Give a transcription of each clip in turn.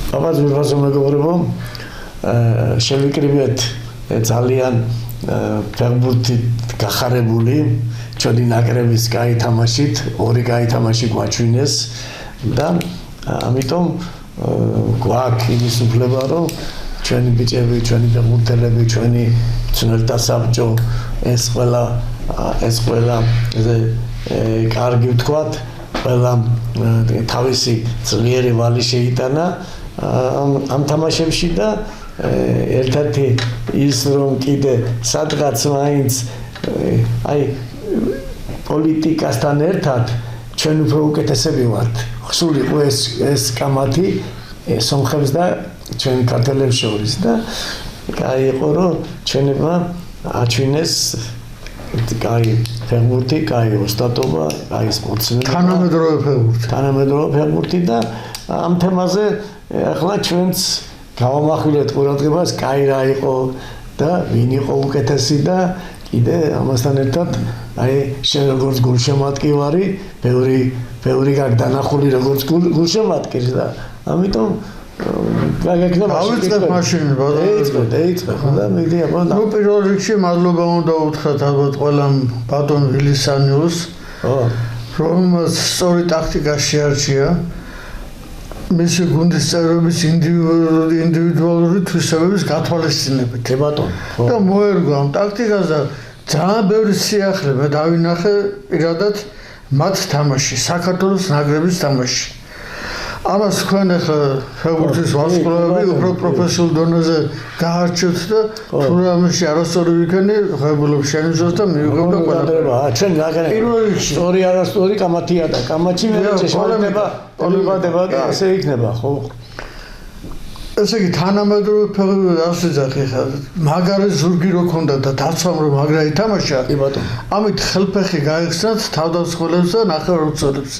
Აბას მიფასო მეგობრებო, შევიკრიბეთ ძალიან ფეხბურთით გახარებული ჩვენი ნაკრების კაი თამაშით, ორი კაი თამაში გვაჩვინეს და ამიტომ გვაქვს იმის უფლება, რომ ჩვენი ბიჭები, ჩვენი ფეხბურთელები, ჩვენი ძნელთა საბჭო ეს ყველა კარგი ვთქვათ, ყველა თავისი ძლიერი ვალი შეიტანა ამ თამაშებში და ერთ-ერთი ის რომ კიდე სადღაც მაინც აი პოლიტიკასთან ერთად ჩვენ უფრო უკეთესები ვართ. ხსული იყო ეს კამათი სომხებს და ჩვენ ქართველებს შორის და კაი იყო რომ ჩვენებმა აჩვინეს კაი ფეხბურთი, კაი ოსტატობა, კაი სპორტსმენი. თანამედროვე ფეხბურთი და ამ თემაზე ახლა ჩვენც გავამახვილეთ ყურადღებას, კაი რა იყო და ვინ იყო უკეთესი და კიდე ამასთან ერთად აი შენ როგორც გულშემატკივარი, ბევრი გაგდანახული როგორც გულშემატკივარი და ამიტომ ავიწყებ მაშინ ეიწყებ და მიდია ბოდა. ნუ პირველ რიგში მადლობა უნდა უთხრათ ალბათ ყველამ ბატონ ვილისანიუს, რომელმაც სწორი ტაქტიკა შეარჩია მისი გუნდის წევრების ინდივიდუალური თვისებების გათვალისწინებით. და მოერგო ამ ტაქტიკაზე ძალიან ბევრი სიახლე მე დავინახე პირადად მათ თამაში, საქართველოს ნაკრების თამაში. ამას თქვენ ახლა ფეხბურთის ვარსკვლავები უფრო პროფესიულ დონეზე გაარჩევთ და თუ რამეში არასწორი ვიქენი, ღებულობ შენიზოს და მივიღებ და ყველაფერი. ჩვენ პირველ რიგში სწორი არასწორი კამათია და კამათი მე შეშვალდება და ასე იქნება, ხო? ესე იგი თანამედროვე ფეხბურთი ასე ძახი ხა მაგარი ზურგი რო ქონდა და დაცვამ რომ მაგრა ითამაშა. კი ბატონო. ამით ხელფეხი გაიხსნათ თავდამსხმელებს და ნახევარმცველებს.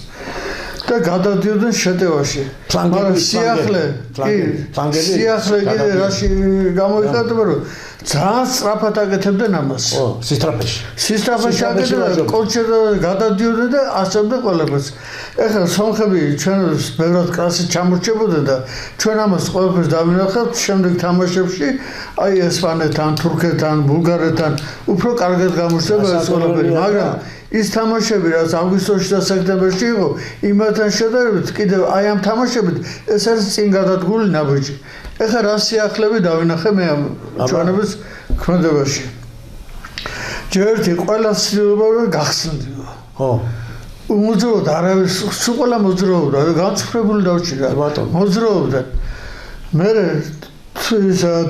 და გადადიოდნენ შეტევაში. მაგრამ სიახლე კიდე რაში გამოიხატება რომ ძალიან სწრაფად აკეთებდნენ ამას. სისტრაფეში აკეთებდნენ, კოჩერდა გადადიოდნენ და ასწავდნენ ყველაფერს. ეხლა სომხები ჩვენს ბევრად კლასით ჩამორჩებოდნენ და ჩვენ ამას ყველაფერს დავინახავთ შემდეგ თამაშებში, აი ესპანეთთან, თურქეთთან, ბულგარეთთან უფრო კარგად გამოჩნდება ეს ყველაფერი, მაგრამ ის თამაშები რაც აგვისტოში და სექტემბერში იყო, იმათთან შედარებით კიდევ აი ამ თამაშებით ეს არის წინ გადადგული ნაბიჯი. ეხლა რა სიახლები დავინახე მე ამ ჩვენების ქმედებაში. ჯერ ერთი ყველა ცდილობა გახსნიო. ხო. უმოძრაობდა არავის, სულ ყველა მოძრაობდა, განცხრებული დავჭირა. მოძრაობდა. მე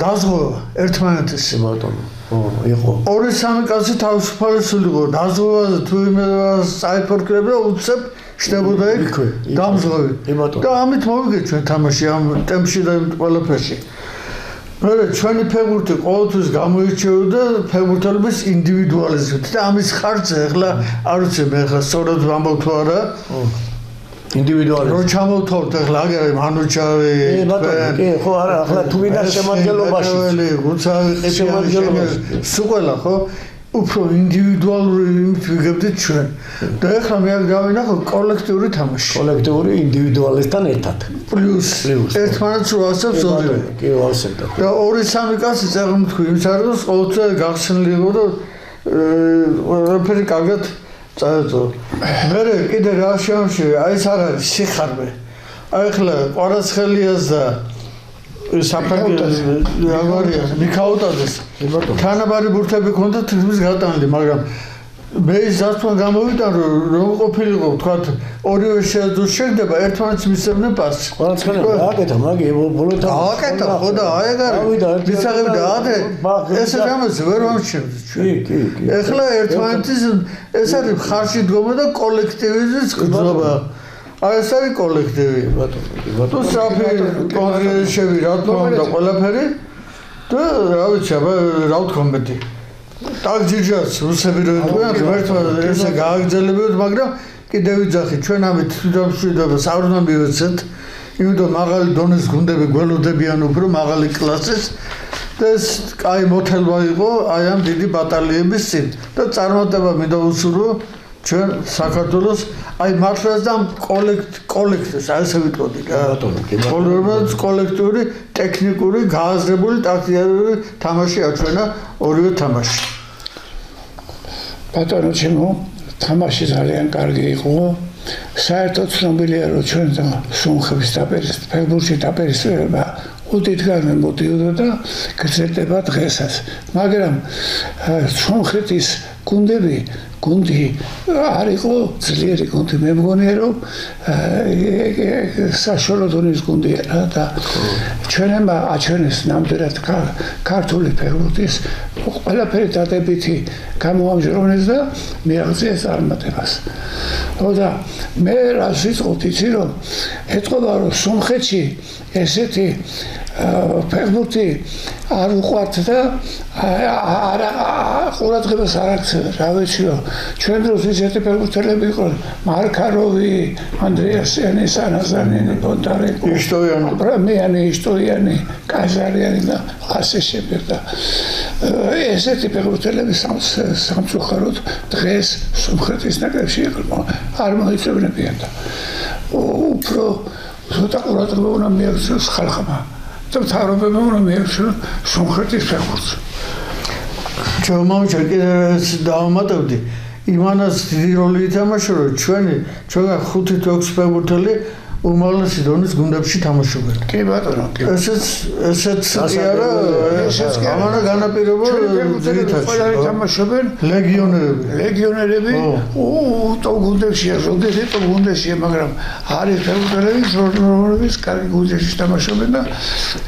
დაზღვევა ერთმანეთის ბატონო. იყო. 2-3 კაცი თავისუფალესული იყო. დაზღვევაზე თუ იმას წაიფორკრებდა, უცებ შდებოდა იქ დამზღვევი. და ამით მოვიგეთ ჩვენ თამაში ამ ტემპში და ყველაფერში. მე ჩვენი ფეხბურთი ყოველთვის გამოირჩეოდა ფეხბურთელების ინდივიდუალიზმით და ამის ხარჯზე ახლა არ ვიცი მე ახლა სწორად ვამბობ თუ არა. ინდივიდუალიზმი. რო ჩამოვთხოვთ ახლა აგერ მანუჩარი, კი, ხო არა, ახლა თუ ვინდა შემადგენლობაში. შემადგენლობაში. სულ ყველა ხო? უფრო ინდივიდუალური ვიგებდით ჩვენ. და ახლა მე აქ დავინახო კოლექტიური თამაში. კოლექტიური ინდივიდუალისტთან ერთად. პლუს ერთმანეთს რო ასწავს ორივე. კი, ავსებდა. და 2-3 კაცი წაღმთქვი იმის არის, ყოველთვის გახსნილი იყო და ყველაფერი კარგად წაეწო. მე კიდე რა შემშევი, აი ეს არ არის სიხარბე. აი ახლა ყვარაცხელიას და საფრანგეთის ავარია მიქაუტაძეს თანაბარი ბურთები ქონდა თითქმის გატანილი, მაგრამ მე ის ზარწმუნა გამოვიდა რომ ყოფილიყო თქვათ ორივე შეძლოს შეგდება ერთმანეთს მისცემდნენ პასს. ყვარაცხელია აკეთა მაგი ბოლოთა აკეთა ხო და აი ეგ არის მისაღები და ადრე ეს რამაც ვერ ვამჩნევთ ჩვენ. კი. ეხლა ერთმანეთის ეს არის ხარში დგომა და კოლექტივიზმის გრძნობა. აი ეს არის კოლექტივი ბატონო. თუ საფი კონგრესები რა თქმა უნდა ყველაფერი და რა ვიცი აბა რა ვთქვა მეტი. ტაგჯიჯას რუსები რო იტყვიან ღმერთმა ესე გააგრძელებიოთ, მაგრამ კიდევ ვიძახი ჩვენ ამით თვითმშვიდობას არ უნდა მივეცეთ, იმიტომ მაღალი დონის გუნდები გველოდებიან უფრო მაღალი კლასის და ეს კაი მოთელვა იყო აი ამ დიდი ბატალიების წინ და წარმატება მინდა უსურვო ჩვენ საქართველოს აი მართლაც და კოლექტივს ასე ვიტყოდი რა ბატონო კოლექტიური ტექნიკური გააზრებული ტაქტიკური თამაში აჩვენა ორივე თამაში ბატონო ჩემო თამაში ძალიან კარგი იყო საერთოდ ცნობილია რომ ჩვენ და სომხების ფეხბურთში დაპირისპირება უდიდგანვე მოდიოდა და გრძელდება დღესაც მაგრამ სომხეთის გუნდი არ იყო ძლიერი გუნდი მე მგონია რომ საშუალო დონის გუნდია რა და ჩვენმა აჩვენეს ნამდვილად ქართული ფეხბურთის ყველაფერი დადებითი გამოამჟღავნეს და მიაღწიეს წარმატებას და მე რას ვიტყოდ იცი რომ ეთყობა რომ სომხეთში ესეთი ფეხბურთი არ უყვართ და ყურადღებას არ აქცევენ რა ვიცი რომ ჩვენ დროს ისეთი ფეხბურთელები იყვნენ მარკაროვი ანდრეასიანი სანაზარიანი ბონდარენკო ბრამიანი ისტორიანი კაზარიანი და ასე შემდეგ და ესეთი ფეხბურთელები სამწუხაროდ დღეს სომხეთის ნაკრებში იყვნენ არ მოიწევნებიან და უფრო ცოტა ყურადღება უნდა მიაქციოს ხალხმა და მთავრობებმა უნდა მიაქციოს სომხეთის ფეხბურთს. ჩვენ მომჩა კიდე დავამატებდი იმანაც დიდი როლი ითამაშა რომ ჩვენ 5-6 ფეხბურთელი უმაღლესი დონის გუნდებში თამაშობენ. კი ბატონო, კი. ესეც არა, ამანა განაპირობა ძირითადად თამაშობენ ლეგიონერები. ტოპ გუნდებშია, ზოგიერთი ტოპ გუნდებშია, მაგრამ არის ფეხბურთელები, რომლებიც კარგი გუნდებში თამაშობენ და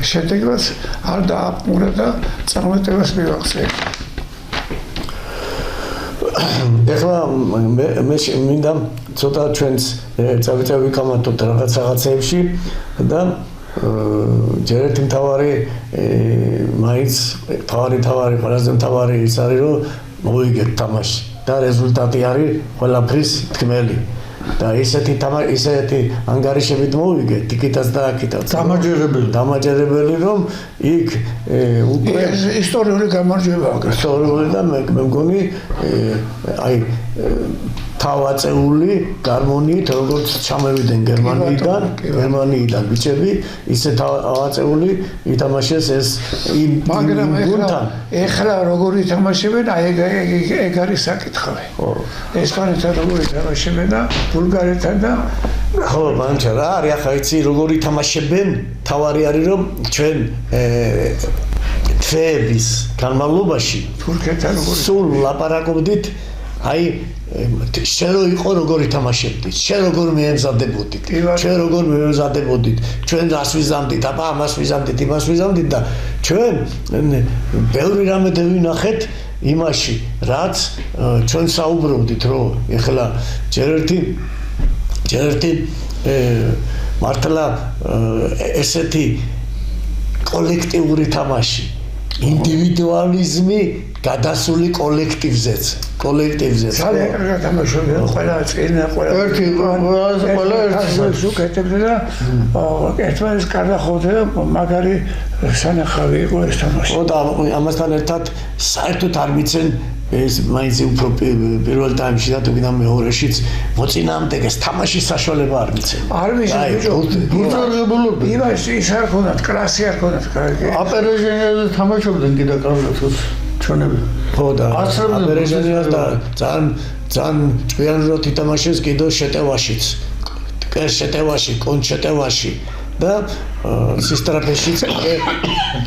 შედეგაც არ დააყურა და წარმატებას მივახცია. ეხლა მე მინდა ცოტა ჩვენს წავიკამათოთ რაღაცეებში და ჯერ ერთი მთავარი მაინც თავარი ყველაზე მთავარი ის არის რომ მოვიგეთ თამაში და რეზულტატი არის ყველაფრის თქმელი და ისეთი ანგარიშებით მოვიგეთ იქითაც და აქითაც დამაჯერებელი რომ იქ უკვე ისტორიული გამარჯვება ისტორიული და მე მგონი აი თავაწეული გარმონიით როგორც ჩამევიდნენ გერმანიიდან ბიჭები ისე თავაწეული ითამაშეს ეს მაგრამ ეხლა როგორ ითამაშებენ აი ეგ არის საკითხი ესპანეთთან როგორ ითამაშებენ და ბულგარეთთან და ხო მანჩა რა არის ახლა იცი როგორ ითამაშებენ თავარი არის რომ ჩვენ თვეების განმავლობაში თურქეთთან როგორ სულ ლაპარაკობდით აი შენ რო იყო როგორ ითამაშებდით შენ როგორ მიემზადებოდით ჩვენ როგორ მიემზადებოდით ჩვენ რას ვიზამდით აბა ამას ვიზამდით იმას ვიზამდით და ჩვენ ბევრი რამე დავინახეთ იმაში რაც ჩვენ საუბრობდით რომ ეხლა ჯერ ერთი მართლა ესეთი კოლექტიური თამაში ინდივიდუალიზმი გადასული კოლექტივზეც ძალიან კარგად თამაშობდნენ ყველა წინა ყველა ერთი უკეთებდა და ერთმანეთს კარდახობდა მაგარი სანახავი იყო ეს თამაში. ხო და ამასთან ერთად საერთოდ არ მიცენ ეს მაინც უფრო პირველ ტაიმში და თუნდაც მეორეშიც მოწინააღმდეგეს თამაშის საშუალება არ მიცენ. არ მიცენ ბურთალებულობდნენ. იმაში ის არ ქონდათ კლასი არ ქონდათ კარგი. აპერეჟენიაზე თამაშობდნენ კიდე კარგად ჩვენები. ხო და აპერეჟენიას და ძალიან ჭკვიანურად ითამაშეს კიდე შეტევაშიც. შეტევაში, კონჩეტევაში და სისტრაფეშიც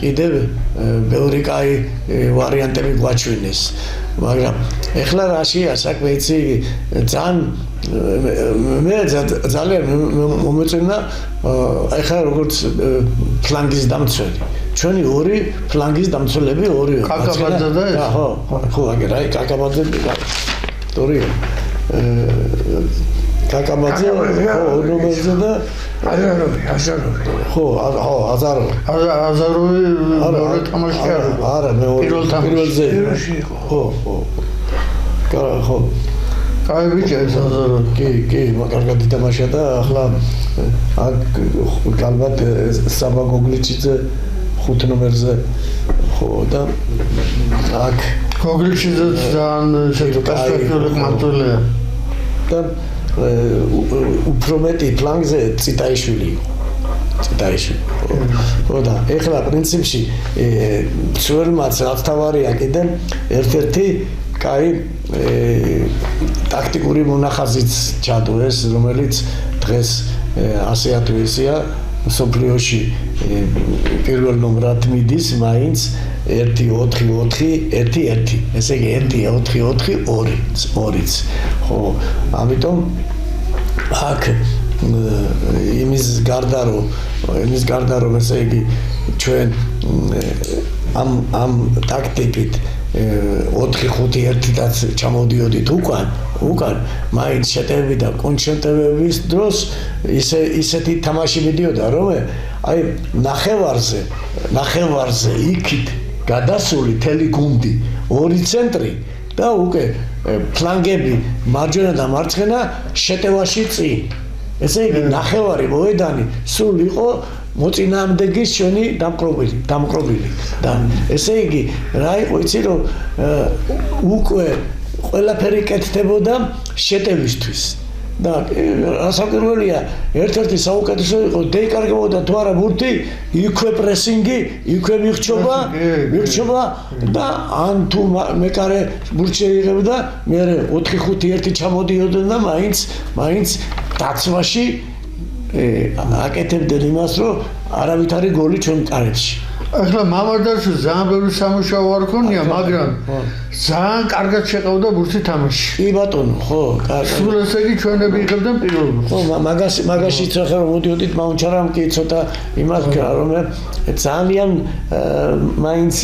კიდე ბევრი კაი ვარიანტები გვაჩვენეს. მაგრამ ეხლა რაშია საქმე იცი ძალიან მომეწონა ეხლა როგორც ფლანგის დამცველი. ჩვენი ორი ფლანგის დამცველები ორი კაკაბაძე და ეს ხო აგერ აი კაკაბაძე ორი კაკაბაძე ორმოზე და აზაროვი ხო აზაროვი მეორე თამაში არა პირველზე ხო კაი ბიჭი აზაროვი კი კარგად ითამაშა და ახლა აქ ალბათ საბა გოგლიჩიძე 5 ნომერზე ხო და აქ გოგლიჩიძე ძალიან პერსპექტიული მმართველია და უფრო მეტი ფლანგზე ციტაიშვილი იყო. ხო და ეხლა პრინციპში ჩვენმაც რაც თავარია კიდე ერთ-ერთი კაი ტაქტიკური მონახაზიც ჩადო ეს რომელიც დღეს ასე ათვისია სოფლიოში პირველ ნომრად მიდის მაინც 1-4-4-1-1 ესე იგი 1-4-4-2-2-ც ხო ამიტომ აქ იმის გარდა რომ ესე იგი ჩვენ ამ ტაქტიკით 4-5-1-დაც ჩამოდიოდით უკან მაინც შეტევები და კონცენტრირების დროს ისეთი თამაში მიდიოდა რომ აი ნახევარზე იქით გადასული თელი გუნდი ორი ცენტრი და უკვე ფლანგები მარჯვენა და მარცხენა შეტევაში წინ ესე იგი ნახევარი მოედანი სულ იყო მოწინააღმდეგის ჩვენი დამკრობილი და ესე იგი რა იყო იცი რომ უკვე ყველაფერი კეთდებოდა შეტევისთვის და რასაკვირველია ერთ-ერთი საუკეთესო იყო დაიკარგებოდა თუ არა ბურთი იქვე პრესინგი იქვე მიხჩობა და ან თუ მეკარე ბურთი შეიღებდა მე 4-5-1 ჩამოდიოდნენ და მაინც დაცვაში აკეთებდნენ იმას რომ არავითარი გოლი ჩვენ კარებში ახლა მამარდაში ძალიან ბევრი სამუშაო არ ქონია მაგრამ ძალიან კარგად შეყავდა ბურთი თამაში კი ბატონო ხო სულ ესე იგი ჩვენები იღებდნენ პირველ ბურთს ხო მაგაში ცოტა რომ მოდიოდით მაუნჩარამ კი ცოტა იმას ქრა რომ ძალიან მაინც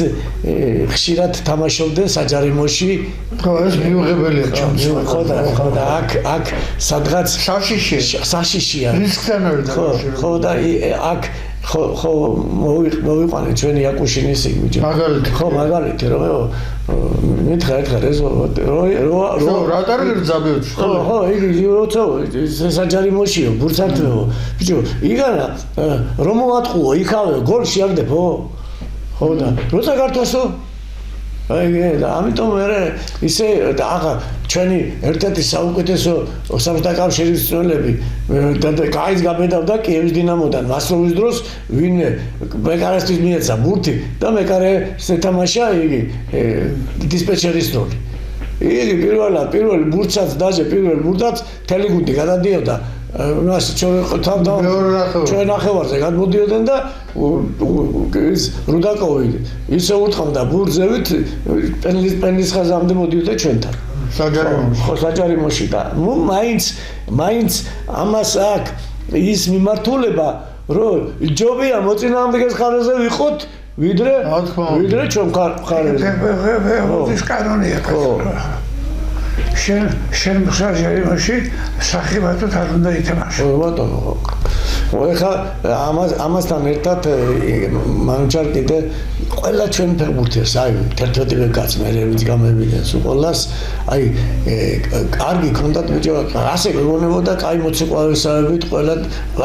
ხშირად თამაშობდნენ საჯარიმოში ხო ეს მიუღებელია ხო და აქ სადღაც საშიშია რისკთან არის ხო და აქ ხო მოვიყვანე ჩვენი აკუშინის ბიჭო მაგალითი რომ მითხარ ეს რა დარგერ ძაბიოთ ხო იგი როცა საჯარიმოშიო ბურთსართმეო ბიჭო იგანა რომ მოატყუო იქავე გოლში აგდებო ხო და როცა გართვასო აი ამიტომ მე ისე აღა ჩვენი ერთ-ერთი საუკეთესო სამართაკავშირის წევრები და კაის გაბედავდა კიევის დინამოდან მასლოვის დროს ვინმე მეკარესთვის მიეცა ბურთი და მეკარე შეთამაშა იგი დისპეჩერის როლი იგი პირველ ბურთსაც დაჟე პირველ ბურთაც თელი გუნდი გადადიოდა მას ჩვენ ნახევარზე გადმოდიოდნენ და ის რუდაკოვი ისე უთხოვდა ბურთზევით პენლის ხაზამდე მოდიოდა ჩვენთან საჯარიმოში და მაინც ამას აქვს ის მიმართულება რომ ჯობია მოწინააღმდეგეს ხარაზე ვიყოთ ვიდრე ჩვენ ხარაზე ეს კანონია შენ საჯარიმოში სახიბათად არ უნდა ითამაშო ბატონო ეხლა ამასთან ერთად მანჩარ კიდე ყველა ჩვენ ფეხბურთელს აი 11 კაცს მე ვინც გამევიდეს უყოლას აი კარგი კონტაქტ ბიჭო ასე გეუბნებოდა კაი მოცეკვავებისავებით ყველა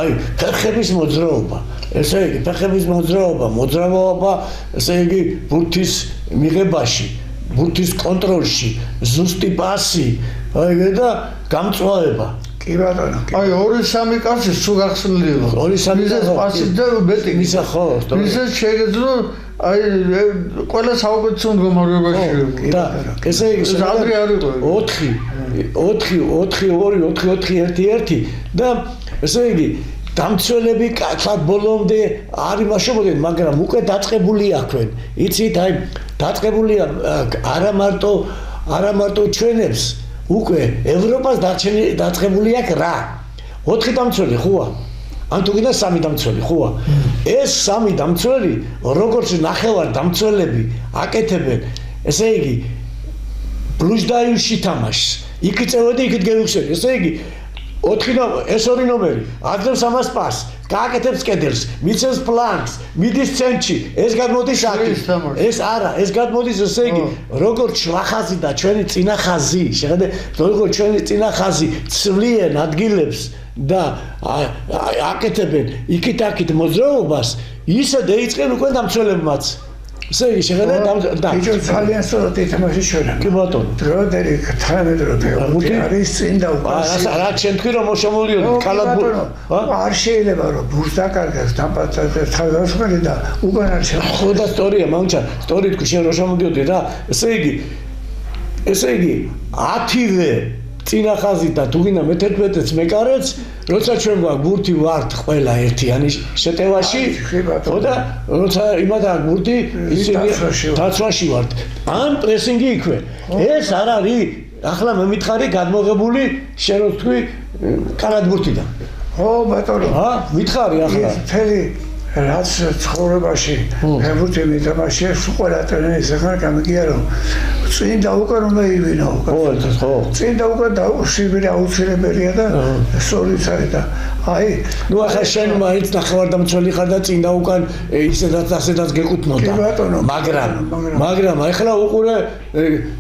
აი ფეხების მოძრაობა ესე იგი ფეხების მოძრაობა ესე იგი ბურთის მიღებაში ბურთის კონტროლში ზუსტი პასი აი და გამწვავება კი ბატონო აი 2-3 კაცი სულ გახსნილი იყო 2-3 პასი და ბეტი ისა ხო ისე შეგეძლო აი ყველა საუკეთესო მდგომარეობაში და ესე იგი ადრე არ იყო 4-4-2-4-4-1 და ესე იგი დამცველები კაცად ბოლომდე არ იმაშობოდნენ მაგრამ უკვე დაწყებული აქვენ იცით აი დაწყებულია არა მარტო ჩვენებს უკვე ევროპას დაწყებული აქვს რა 4 დამცველი ხოა ან თუ კიდე 3 დამცველი ხოა ეს 3 დამცველი როგორც ნახევარ დამცველები აკეთებენ ესე იგი ბლუჟდაიუში თამაშს იქით წევედი იქით გევიხსენე ესე იგი 4 ეს 2 ნომერი აძლევს ამას პას გააკეთებს კედელს მიცემს ფლანგს მიდის ცენტრში ეს გადმოდის აქ ეს არა ეს გადმოდის ესე იგი როგორც შვახაზი და ჩვენი წინახაზი შეხედე როგორც ჩვენი წინახაზი ცვლიან ადგილებს და აკეთებენ იქით-აქით მოძრაობას ისე დაიწყენ უკვე დამცველებმაც ესე იგი შეხედეთ და ბიჭო ძალიან სწორად ითამაში ჩვენ. კი ბატონო. დროდერი თანამედროვე ფეხბურთი არის წინ და უკან. რა ჩემ თქვი რომ შემოვიოდით კალათბურთი. არ შეიძლება რომ ბურს დაკარგოს დამპატած თავდასხმელი და უკან არ შემოვა. ხო და სწორია მამჩა, სწორი თქვი შენ რომ შემოვიდოდი რა. ესე იგი 10-ვე წინახაზი და თუ გინდა მე-11-ს მეკარეც, როცა ჩვენ გვაქვს ბურთი ვართ ყველა ერთიანი შეტევაში, ხო და როცა იმათ აქვს ბურთი, ისინი დაცვაში ვართ. ან პრესინგი იქვე. ეს არ არის ახლა მე მითხარი გადმოღებული შენ რო თქვი კალათბურთიდან. ხო ბატონო. მითხარი ახლა. მთელი რაც ცხოვრებაში ფეხბურთი მითამაშია, ყველა ტრენერის ახლა გამიგია რომ წინ და უკან უნდა ივინო. ხო. წინ და უკან დაუშვები აუცილებელია და სწორიც არის და აი ნუ ახლა შენ მაინც ნახევარდამცველი ხარ და წინ და უკან ისედაც ასედაც გეკუთვნოდა. მაგრამ ახლა უყურე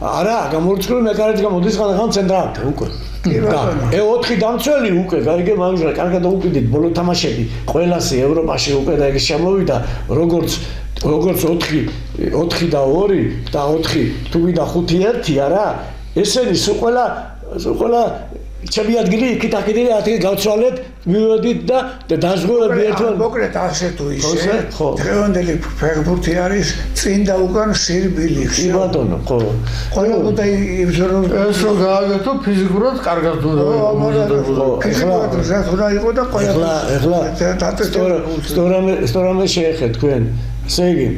არა გამორჩული მეკარეც გამოდის ხან ცენტრალთან უკვე. E4 დამცველი უკვე, გაიგე მაგჟა, კარგად უყიდით ბოლო თამაშები ყველასი ევროპაში უკვე და ეს შემოვიდა როგორც 4 და 2 და 4 თუ ვიდა 5-1 არა ესენი სულ ყველა ჩემი ადგილი იქით აქედელი ადგილი გავცვალეთ მივედით და დაზღვევები ერთმანეთს მოკლედ ასე თუ ისე დღევანდელი ფეხბურთი არის წინ და უკან სირბილი კი ბატონო ხო ყველა უნდა იბრძოლო ეს რომ გააგეთო ფიზიკურად კარგად უნდა ფიზიკურად ზათურა იყო და ყველა სწორამე შეეხეთ თქვენ ესე იგი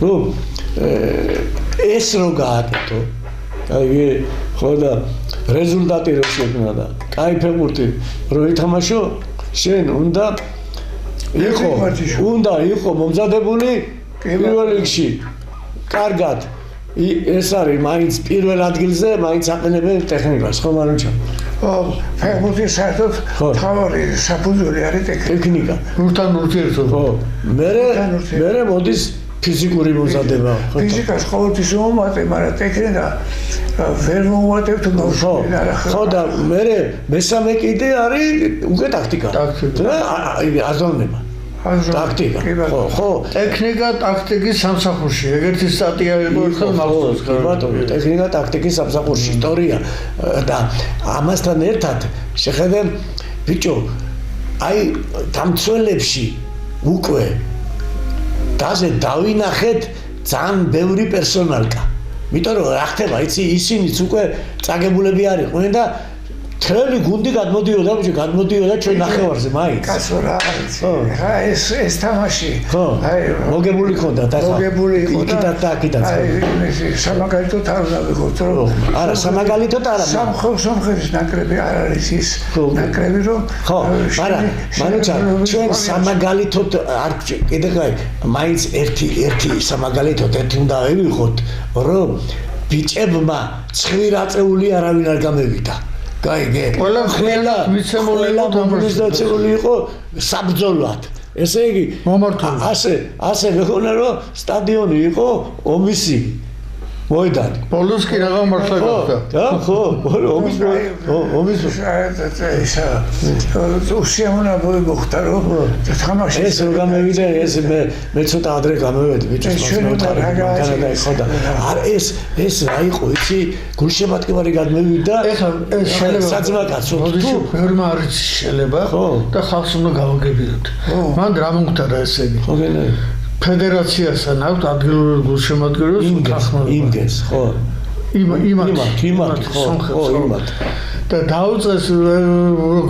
ნუ ეს რო გააკეთო აი ხო და რეზულტატი რო შექმნა და კაი ფეხბურთი რო ითამაშო შენ უნდა იყო მომზადებული პირველ რიგში კარგად ეს არის მაინც პირველ ადგილზე მაინც აყენებენ ტექნიკას ხო მარუჩა ხო ფეხბურთი საერთოდ თავი საფუძველი არის ტექნიკა ნურთან ურთიერთობა ხო მე მოდის ფიზიკური მომზადება ფიზიკას ყოველთვის მომატე მაგრამ ტექნიკა ვერ მომატებ თუ ხო და მესამე კიდე არის უკვე ტაქტიკა აზროვნება ტაქტიკა ხო ტექნიკა ტაქტიკის სამსახურში ეგერთი სტატია იყო ერთხელ მახსოვს ბატონო ტექნიკა ტაქტიკის სამსახურში ისტორია და ამასთან ერთად შეხედე ბიჭო აი დამცველებში უკვე დაზე დავინახეთ ძალიან ბევრი პერსონალკა. იმიტომ რომ რა ხდება, იცი ისინიც უკვე წაგებულები არიყვნენ და მთელი გუნდი გადმოდიოდა ჩვენ ნახევარზე მაინც. კაცო რა არის? ხა ეს თამაში. აი მოგებული ხონდათ ახლა. მოგებული იყო და აქედან. აი სამაგალითოდ არ ვიღოთ რომ არა სამაგალითოდ არა. სამხრეთის ნაკრები არ არის ის ნაკრები რომ ხო, მაგრამ მანუჩა ჩვენ სამაგალითოდ არ კიდე კაი მაინც ერთი სამაგალითოდ ერთი უნდა ავიღოთ რომ ბიჭებმა ცხვირაწეული არავინ არ გამევიდა. გაიგე ყველა მიცემული იყო საბრძოლად ესე იგი ასე მეგონა რომ სტადიონი იყო ომისი მოედანი ბოლოს კი რაღა მართლა გახდა ხო ომის უსიამოვნებო მოხდა რომ თამაში ეს რო გამევიდა ეს მე ცოტა ადრე გამევედი ბიჭებს განადა ხოდა არ ეს რა იყო იცი გულშემატკივარი გადმევიდა ეხლა ეს შეიძლება საძმაკაცო თუ ფერმა არის შეიძლება და ხალხს უნდა გავაგებინოთ მან რა მომხდარა ესე იგი ხო გენა ფედერაციასთან აქვს ადგილობრივ გულშემატკივრებს იმგეს ხო იმათ და დაუწეს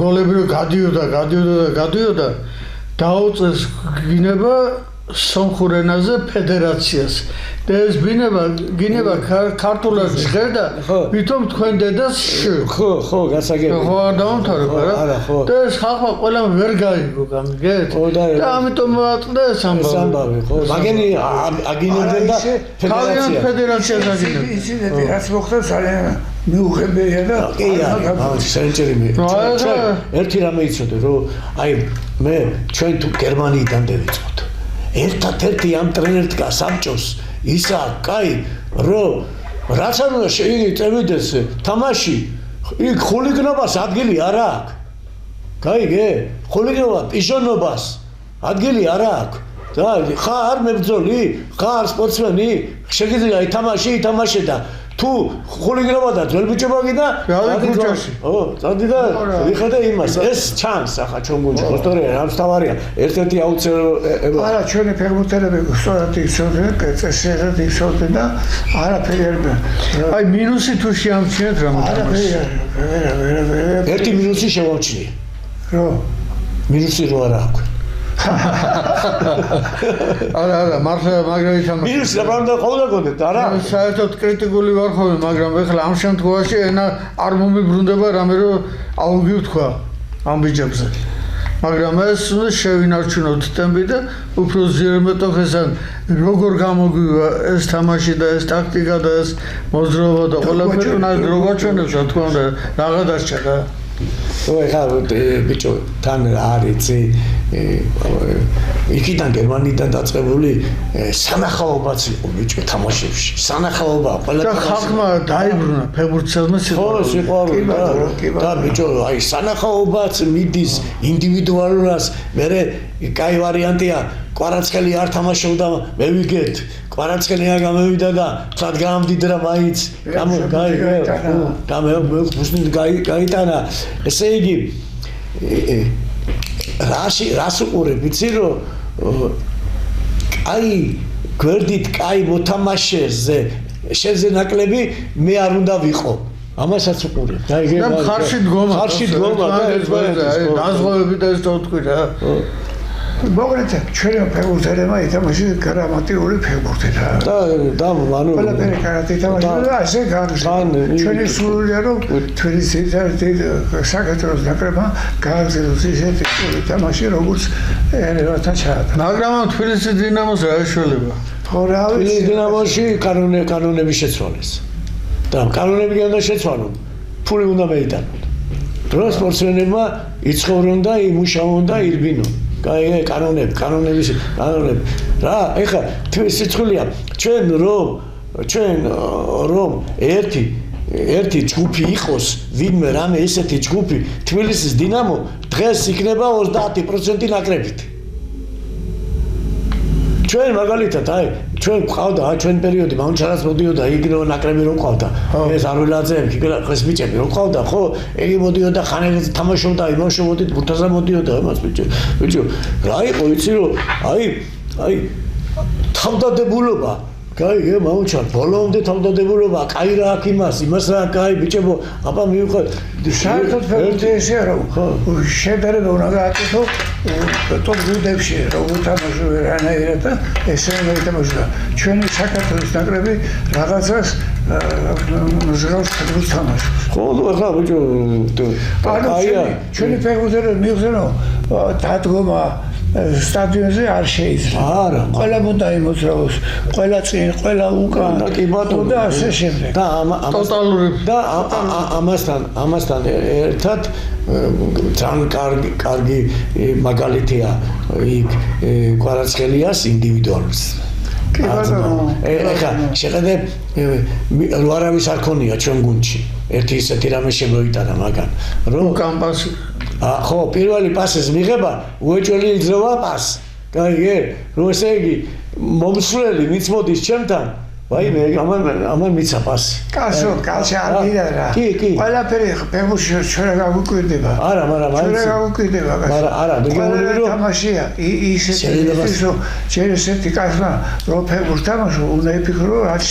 გოლები გადიოდა დაუწეს გინება სომხურ ენაზე ფედერაციას და ეს გინება ქართულად ჟღერდა ვითომ თქვენ დედას ხო გასაგებია ხო არ დავამთავრებ რა და ეს ხალხმა ყველამ ვერ გაიგო გამიგეთ და ამიტომ მოაწყდეს ამბავი ხო მაგენი აგინებდნენ და ფედერაციას აგინებდნენ ისინი რაც მოხდა ძალიან მიუღებელია და კი არა სენჭერი ერთი რამე იცოდე რომ აი მე ჩვენ თუ გერმანიიდან დავიწყოთ ერთად-ერთი ამ ტრენერთან საბჭოს ისა კაი რომ რაც არ უნდა იგი წევიდეს თამაში იქ ხულიგნობას ადგილი არ აქვს გაიგე ხულიგნობა პიჟონობას ადგილი არ აქვს და ხარ მებრძოლი, ხარ სპორტსმენი, შეგიძლია ითამაშე და თუ ხულიგრობა და ძველბიჭობა გიდა კუჩაში. წადი და ვიხედე იმას. ეს ჩანს ახლა ჩვენ გუნდში. ხოსტორია რამს თავარია. ერთ-ერთი აუცილებელი. არა, ჩვენი ფეხბურთელები სწორად იცოდნენ, წესრიგად იცოდნენ და არაფერი არ. აი მინუსი თუ შეამჩნიეთ რა მოთამაშე. არა. ერთი მინუსი შევამჩნიე. რო მინუსი რო არა აქვს. არა, მართლა მაგრამ ითამაშა. მინუსი რა ყავდა გონდეთ, არა? საერთოდ კრიტიკული ვარ ხოლმე, მაგრამ ეხლა ამ შემთხვევაში ენა არ მომიბრუნდება რამე რომ აუგივთქვა ამ ბიჭებზე. მაგრამ ეს უნდა შევინარჩუნოთ ტემპი და უფრო ზიარმეტო ხესან როგორ გამოგვივა ეს თამაში და ეს ტაქტიკა და ეს მოძრაობა და ყველაფერი უნდა როგორ ჩვენებს რა თქმა უნდა რაღა დარჩა და ეხლა ბიჭო თან არის იქიდან გერმანიდან დაწყებული სანახაობაც იყო ბიჭო თამაშებში სანახაობა ყველა ხალხმა დაიბრუნა ფეხბურთელმა სიყვარული და ბიჭო აი სანახაობაც მიდის ინდივიდუალურას მე კაი ვარიანტია კვარაცხელი არ თამაშობდა მე ვიგეთ კვარაცხელი არ გამოვიდა და თად გამამდიდრა მაინც გაიტანა ესე იგი რას უყურებ იცი რომ აი გვერდით კაი მოთამაშეზე შეზე ნაკლები მე არ უნდა ვიყო ამასაც უყურებ და ხარში დგომა და ეს დაზღვევები და ეს თქვი რა მოგრეთე ჩვენი ფეხბურთელებმა ითამაშეს გრამატიკული ფეხბურთი და ანუ ყველაფერი კარგად ითამაშეს და ასე განსხვავებული ჩვენი სულია რომ ჩვენი საქართველოს ნაკრებმა გააგრძელოს ისეთი თამაში როგორც ერევანთან ჩაატარა მაგრამ თბილისის დინამოს რა ეშველება ხო რა ვიცი დინამოში კანონები შეცვალეს და კანონები უნდა შეცვალონ ფული უნდა მეიტანონ დროს სპორტსმენებმა იცხოვრონ და იმუშაონ და ირბინონ აი კანონები რა ეხლა სიცხულია ჩვენ რომ ერთი ჯგუფი იყოს ვინმე რამე ესეთი ჯგუფი თბილისის დინამო დღეს იქნება 30% ნაკრებით ჩვენ მაგალითად აი ჩვენ ყავდა ჩვენ პერიოდი მაუნჩარას მოდიოდა იგნო ნაკრები რო ყავდა ეს არველაძეები ეს ბიჭები რო ყავდა ხო იგი მოდიოდა ხანელეზე თამაშობდა იმუშავოდით ბურთაზე მოდიოდა იმას ბიჭო რა იყო იცი რომ აი თავდადებულობა კაი მაუნჩარ ბოლომდე თავდადებულობა კაი რა აქ იმას რა კაი ბიჭებო აბა მივიღოთ საერთოდ ფეხბურთი ესე რომ შედარება უნდა გააკეთო ტოპ გუნდებში რომ უთამაშო რანაირად და ესე უნდა ითამაშო ჩვენი საქართველოს ნაკრები რაღაცას მსგავს ფეხბურთს თამაშობს ხო ახლა ბიჭო აია ჩვენი ფეხბურთელები მიიღწევა დადგომა სტადიონზე არ შეიძლება. არა, ყველა უნდა იმოძრაოს, ყველა წინ, ყველა უკან და კი ბატონო და ასე შემდეგ. და ტოტალური და ამასთან ერთად ძალიან კარგი მაგალითია იქ კვარაცხელიას ინდივიდუალურს. კი ბატონო. ეხლა შეხედე რო არავის არ ქონია ჩვენ გუნდში. ერთი ისეთი რამე შემოიტანა მაგან. რომ კამპასი ხო, პირველი პასის მიღება უეჭველი იძლევა პასს. გაიგე? რომ ესე იგი მომსვლელი ვინც მოდის ჩემთან, ვაიმე ამან მიცა პასი. კაცო, კაცი არ მიდა რა. კი. ყველაფერი ფეხბურთში ჩვენ გავუკვირდება. არა, მაგრამ ჩვენ გავუკვირდება. მაგრამ არა, მეგონი რომ თამაშია ისეთი ჩვენ ესეთი კაცმა რომ ფეხბურთს თამაშო, უნდა იფიქრო რაც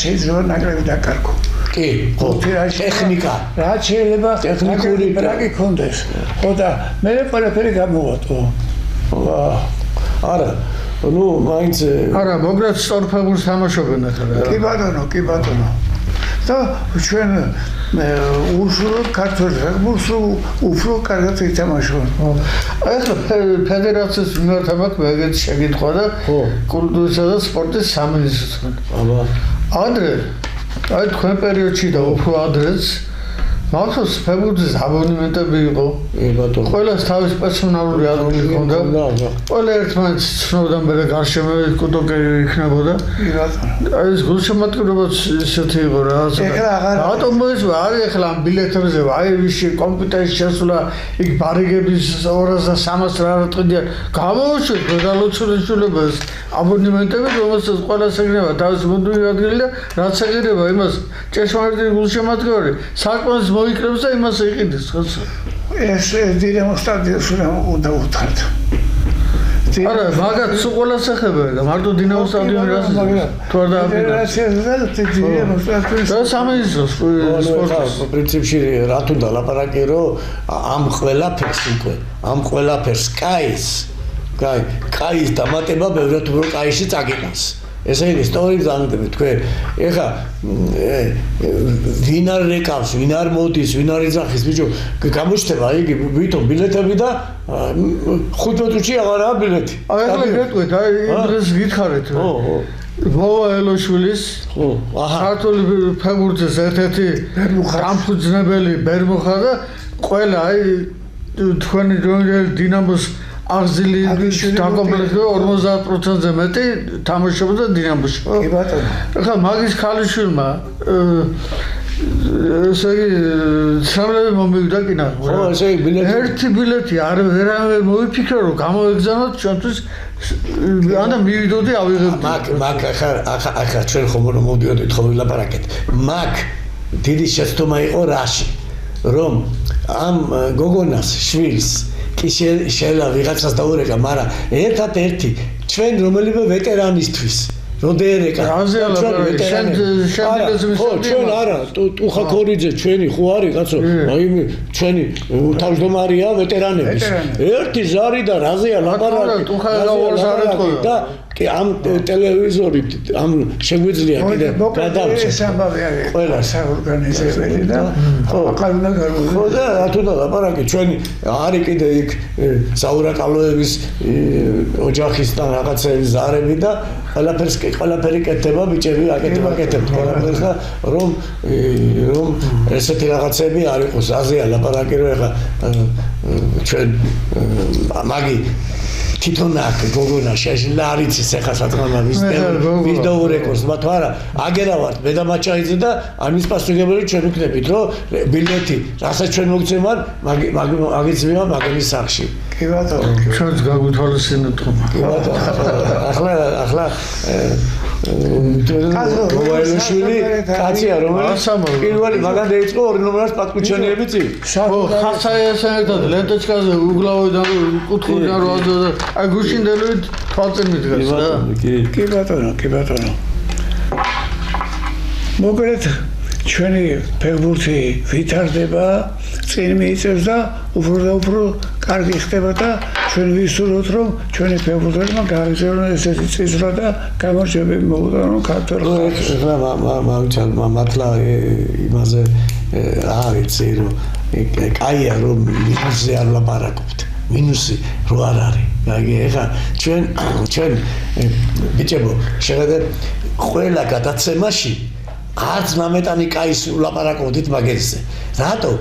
შეიძლება ნაკრები დაკარგო. კი, ხო, ტექნიკა. რაც შეიძლება ტექნიკური ბრაკი კონდეს. ხო და მე ყველაფერი გამოვატო. არა, ну, მაინც არა, მოგრად სწორ ფეხბურთს თამაშობენ ახლა. კი ბატონო. და ჩვენ უშუალოდ ქართულ ფეხბურთს უფრო კარგად ითამაშონ. ახლა ფედერაციის მიმართავად მეგეთ შეკითხვა და კულტურისა და სპორტის სამინისტროსთან. აბა. ადრე აი თქვენ პერიოდში და უფრო ადრეც მართლაც ფეხბურთის აბონემენტები იყო. ბატონო. ყველას თავის პერსონალური ადგილი ჰქონდა. ყველა ერთმანეთს ცნობდა მე გარშემო კუტოკი იქნებოდა. აი ეს გულშემატკივრებაც ისეთი იყო რა. ბატონო ეს არის ახლა ამ ბილეთებზე აი ვიში კომპიუტერში შესვლა იქ ბარიგების 200-300 რა რატყიდიან. გამოუშვით გადალოცულებას აბონემენტები რომელსაც ყველა შეგნება თავის მოდული ადგილი და რაც შეგება იმას ჭეშმარიტი გულშემატკივარი საკმაოდ მოიკრებს და იმას იყიდეს ხო ეს დინამო სტადიონს უნდა უთხრათ არა მაგათ სულ ყველას ეხება და მარტო დინამო სტადიონი რას თუ არ დააფინანსება დინამო სტადიონს და სამიზოს სპორტის პრინციპში რა თუნდა ლაპარაკი რომ ამ ყველაფერს უკვე ამ ყველაფერს კაის დამატება ბევრად უფრო კაიში წაგიყავს ესე იგი ისტორიის დამატება თქვენ ეხა ვინ არ რეკავს ვინ არ მოდის ვინ არ იძახის ბიჭო გამოჩნდება იგი ვითომ ბილეთები და 15 წუთში აღარაა ბილეთი აი ახლა გეტყვით აი დღეს გითხარით ვოვა ელოშვილის ქართული ფეხბურთის ერთ-ერთი გამფუძნებელი ბერმუხა და ყველა აი თქვენი დინამოს აღზილი დაკომპლექტო 50%-ზე მეტი თამაშობდა დინამოში. კი ბატონო. ახლა მაგის ქალიშვილმა ესე იგი სამლები მომივიდა კინა. ხო, ესე იგი ბილეთი. ერთი ბილეთი არ ვერავე მოიფიქრო რომ გამოეგზავნოთ ჩვენთვის ანდა მივიდოდი ავიღებდი. მაგ ახლა ჩვენ ხომ რომ მოვიდოდით ხო ვილაპარაკეთ. მაგ დიდი შეცდომა იყო რაში რომ ამ გოგონას შვილს კი შეიძლება ვიღაცას დაურეკა, მაგრამ ერთადერთი ჩვენ რომელიმე ვეტერანისთვის როდერეკა. ჩვენ არა, ტუხა ქორიძე ჩვენი ხო არის კაცო, აი ჩვენი თავმჯდომარეა ვეტერანების. ერთი ზარი და რაზეა ლაპარაკი. ტუხა და კი ამ ტელევიზორით ამ შეგვიძლია კიდე გადავწყვეტ. ეს ამბავი არის ყველა საორგანიზებელი და აყარუნა გარკვეული. ხო და რატო ლაპარაკი ჩვენი არის კიდე იქ საურაკალოების ოჯახისთან რაღაცების ზარები და ყველაფერი კეთდება ბიჭები აკეთებთ ყველაფერს და რომ ესეთი რაღაცები არ იყოს აზია ლაპარაკი რომ ეხა ჩვენ მაგი თვითონ აქ გოგონა შეშლა არიცის ეხა სათქმა ვის დაურეკოს მათ არა აგერავართ მე და მაჩაიძე და ამის პასუხებელი ჩვენ ვიქნებით რომ ბილეთი რასაც ჩვენ მოგცემან აგეცემა მაგის სახში კი ბატონო ჩვენს გაგვითვალისწინეთ ხომ კი ბატონო ახლა მოვალეშვილი კაცია რომელიც პირველი მაგან დაიწყო ორი ნომერს პატკუჩენიები წინ ხო ხასაიასთან ლენტოჩკაზე უგლავიდან კუთხიდან როაძე აი გუშინდელით თვალწინ მიდგას რა კი ბატონო მოკლედ ჩვენი ფეხბურთი ვითარდება წინ მიიწევს და უფრო და უფრო კარგი ხდება და ჩვენ ვისურვოთ რომ ჩვენი ფეხბურთელებმა გააღწიონ ესეთი წინსვლა და გამარჯვებები მოუტანონ ქართულ ხალხს. მაგალითად მართლა იმაზე რა ვიცი რომ კაია რომ მინუსზე არ ლაპარაკობთ. მინუსი რო არ არის. ეხლა ჩვენ ბიჭებო შეხედეთ ყველა გადაცემაში არც ნამეტანი კაის ლაპარაკობდით მაგერზე. რატო?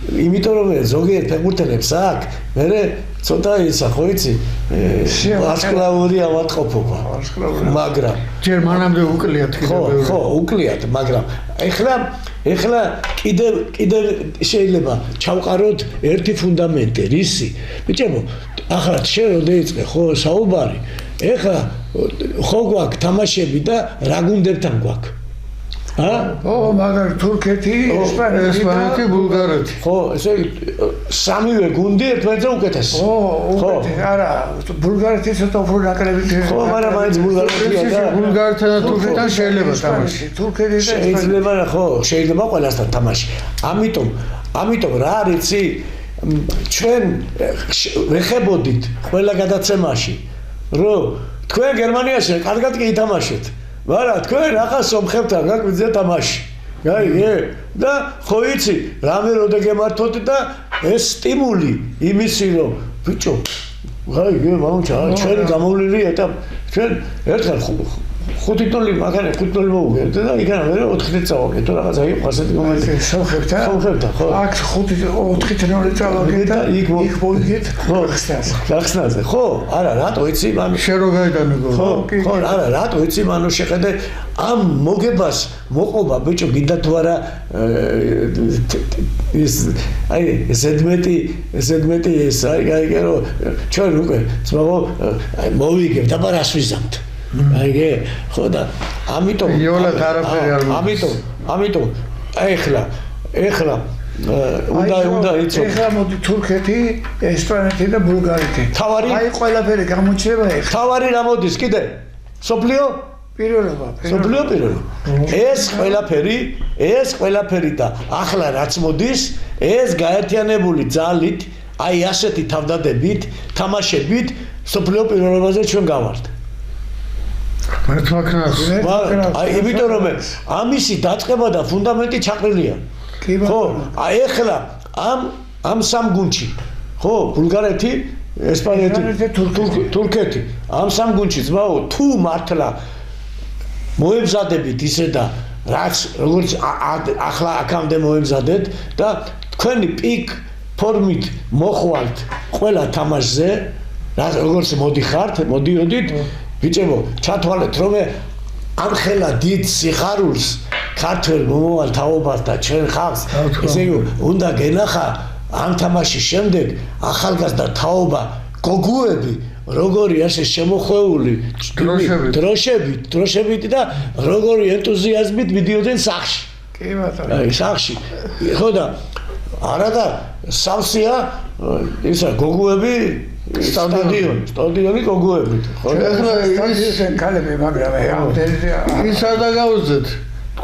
იმიტომ რომ ზოგიერთ ფეხბურთელებს აქვს მე ცოტა ისა ხო იცი ვარსკვლავური ავადმყოფობა მაგრამ ჯერ მანამდე უკლიათ ხო უკლიათ მაგრამ ეხლა კიდე შეიძლება ჩავყაროთ ერთი ფუნდამენტი რისი ბიჭებო ახლა შენ რომ დაიწყე ხო საუბარი ეხლა ხო გვაქვს თამაშები და რა გუნდებთან გვაქვს მაგრამ თურქეთი, ესპანეთი, ბულგარეთი. ხო, ესე სამივე გუნდი ერთმანეთზე უკეთესი. ხო, არა, ბულგარეთი ცოტა უფრო ნაკლებით. ხო, მაგრამ მაინც ბულგარეთია და ბულგარეთთან და თურქეთთან შეიძლება თამაში. თურქეთი და შეიძლება ხო, შეიძლება ყველასთან თამაში. ამიტომ რა არის იცი ჩვენ ვეხებოდით ყველა გადაცემაში რომ თქვენ გერმანიაში კარგად კი ითამაშეთ. მაგრამ თქვენ ახლა სომხებთან გაგვიძე თამაში. გაიგე? და ხო იცი, რამე როდა გემართოთ და ეს სტიმული იმისი რომ ბიჭო, გაიგე, მამჩა, ჩვენი გამოვლილი ეტაპი. ჩვენ ერთხელ 5 ტოლი მაგარი 5 ტოლი მოუგებდა და იქ არა მე 4 წავაგე თუ რაღაცა იყო ასეთი მომენტი სომხებთან ხო აქ 4 ტოლი წავაგე და იქ მოიგეთ ხახსნაზე ხო არა რატო იცი მამი შენ რო გაიტანე ხო არა რატო იცი მანო შეხედე ამ მოგებას მოყობა ბიჭო გინდა თუ არა ის აი ზედმეტი ეს აი რომ ჩვენ უკვე ძმაო მოვიგებ და რას ვიზამთ აიგე ხო და ამიტომ ამიტომ ეხლა უნდა იცო ეხლა მოდი თურქეთი, ესპანეთი და ბულგარეთი. აი ყველაფერი გამოჩნდება ეხლა. თავარი რა მოდის კიდე? სოფლიო? პირველობა. ეს ყველაფერი და ახლა რაც მოდის, ეს გაერთიანებული ძალით, აი ასეთი თავდადებით, თამაშებით, სოფლიო პირველობაზე ჩვენ გავართ. აი იმიტომ რომ ამისი დაწყება და ფუნდამენტი ჩაყრილია. ხო, აი ეხლა ამ სამ გუნდში, ხო, ბულგარეთი, ესპანეთი, თურქეთი, ამ სამ გუნდში ძმაო, თუ მართლა მოემზადებით ისე და რაც როგორც ახლა აქამდე მოემზადეთ და თქვენი პიკ ფორმით მოხვალთ ყველა თამაშზე, როგორც მოდიოდით, ბიჭებო, ჩათვალეთ რომ ამხელა დიდ სიხარულს ქართველ მომავალ თაობას და ჩვენ ხალხს ესე იგი უნდა გენახა ამ თამაშის შემდეგ ახალგაზრდა თაობა გოგუები როგორი ასე შემოხვეული დროშებით და როგორი ენტუზიაზმით მიდიოდნენ სახში კი ბატონო აი სახში ხო და არა და სავსეა ისა გოგუები სტადიონი გოგუები ხო ეხლა ის კალები მაგრამ ის არ დაგაუძეთ